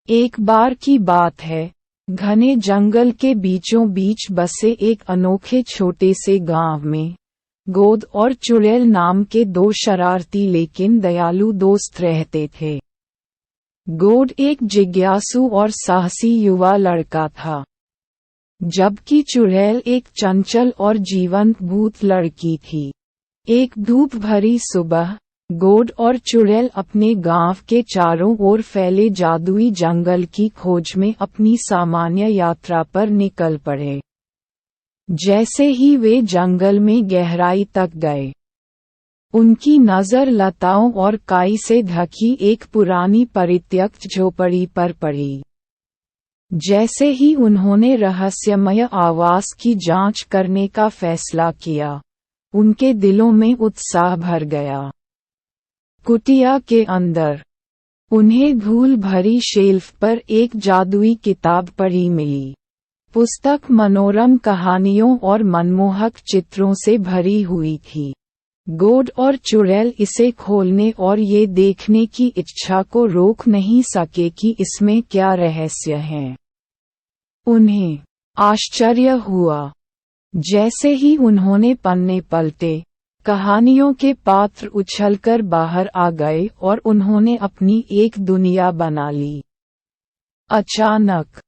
एक बार की बात है, घने जंगल के बीचों बीच बसे एक अनोखे छोटे से गांव में गोद और चुड़ैल नाम के दो शरारती लेकिन दयालु दोस्त रहते थे। गोद एक जिज्ञासु और साहसी युवा लड़का था, जबकि चुड़ैल एक चंचल और जीवंत भूत लड़की थी। एक धूप भरी सुबह, गोड और चुड़ैल अपने गांव के चारों ओर फैले जादुई जंगल की खोज में अपनी सामान्य यात्रा पर निकल पड़े। जैसे ही वे जंगल में गहराई तक गए, उनकी नज़र लताओं और काई से ढकी एक पुरानी परित्यक्त झोपड़ी पर पड़ी। जैसे ही उन्होंने रहस्यमय आवास की जांच करने का फैसला किया, उनके दिलों में उत्साह भर गया। कुटिया के अंदर उन्हें धूल भरी शेल्फ पर एक जादुई किताब पड़ी मिली। पुस्तक मनोरम कहानियों और मनमोहक चित्रों से भरी हुई थी। गोड और चुड़ैल इसे खोलने और ये देखने की इच्छा को रोक नहीं सके कि इसमें क्या रहस्य है। उन्हें आश्चर्य हुआ जैसे ही उन्होंने पन्ने पलटे, कहानियों के पात्र उछलकर बाहर आ गए और उन्होंने अपनी एक दुनिया बना ली। अचानक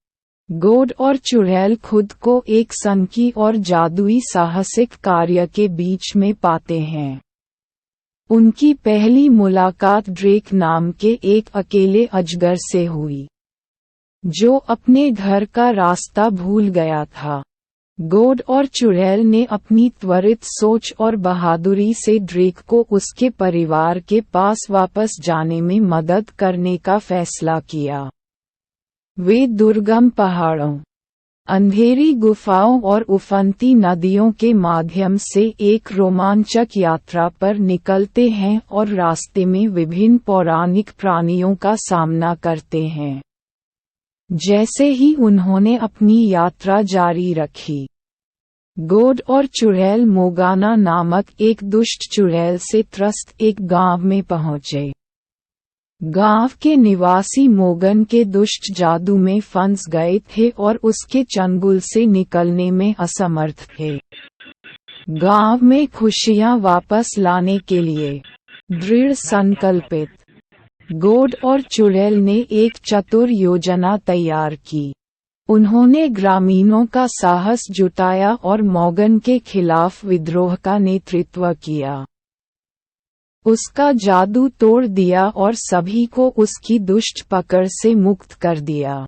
गोड और चुड़ैल खुद को एक सनकी और जादुई साहसिक कार्य के बीच में पाते हैं। उनकी पहली मुलाकात ड्रेक नाम के एक अकेले अजगर से हुई, जो अपने घर का रास्ता भूल गया था। गोड और चुड़ैल ने अपनी त्वरित सोच और बहादुरी से ड्रेक को उसके परिवार के पास वापस जाने में मदद करने का फैसला किया। वे दुर्गम पहाड़ों, अंधेरी गुफाओं और उफनती नदियों के माध्यम से एक रोमांचक यात्रा पर निकलते हैं और रास्ते में विभिन्न पौराणिक प्राणियों का सामना करते हैं। जैसे ही उन्होंने अपनी यात्रा जारी रखी, गोड और चुड़ैल मोगाना नामक एक दुष्ट चुड़ैल से त्रस्त एक गांव में पहुंचे। गांव के निवासी मोगन के दुष्ट जादू में फंस गए थे और उसके चंगुल से निकलने में असमर्थ थे। गांव में खुशियां वापस लाने के लिए दृढ़ संकल्पित गोड और चुड़ैल ने एक चतुर योजना तैयार की। उन्होंने ग्रामीणों का साहस जुटाया और मोगन के खिलाफ विद्रोह का नेतृत्व किया। उसका जादू तोड़ दिया और सभी को उसकी दुष्ट पकड़ से मुक्त कर दिया।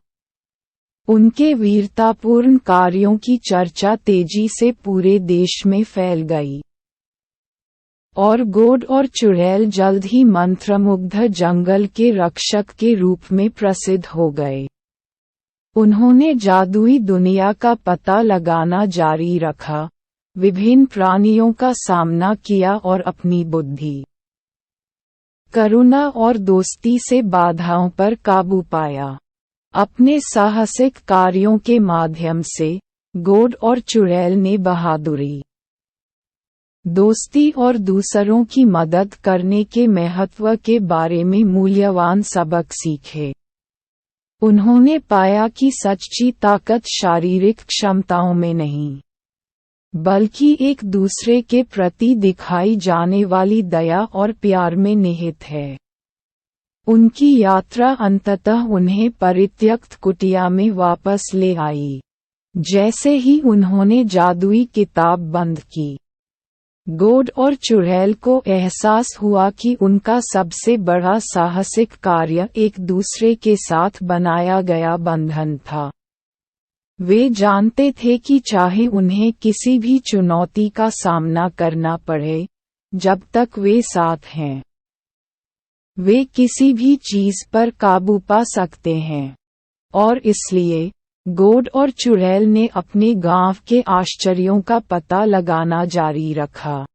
उनके वीरतापूर्ण कार्यों की चर्चा तेजी से पूरे देश में फैल गई, और गोड और चुड़ैल जल्द ही मंत्रमुग्ध जंगल के रक्षक के रूप में प्रसिद्ध हो गए। उन्होंने जादुई दुनिया का पता लगाना जारी रखा, विभिन्न प्राणियों का सामना किया और अपनी बुद्धि, करुणा और दोस्ती से बाधाओं पर काबू पाया। अपने साहसिक कार्यों के माध्यम से गोड और चुड़ैल ने बहादुरी, दोस्ती और दूसरों की मदद करने के महत्व के बारे में मूल्यवान सबक सीखे। उन्होंने पाया कि सच्ची ताकत शारीरिक क्षमताओं में नहीं, बल्कि एक दूसरे के प्रति दिखाई जाने वाली दया और प्यार में निहित है। उनकी यात्रा अंततः उन्हें परित्यक्त कुटिया में वापस ले आई। जैसे ही उन्होंने जादुई किताब बंद की, गोड और चुड़ैल को एहसास हुआ कि उनका सबसे बड़ा साहसिक कार्य एक दूसरे के साथ बनाया गया बंधन था। वे जानते थे कि चाहे उन्हें किसी भी चुनौती का सामना करना पड़े, जब तक वे साथ हैं, वे किसी भी चीज पर काबू पा सकते हैं। और इसलिए गोड और चुड़ैल ने अपने गांव के आश्चर्यों का पता लगाना जारी रखा।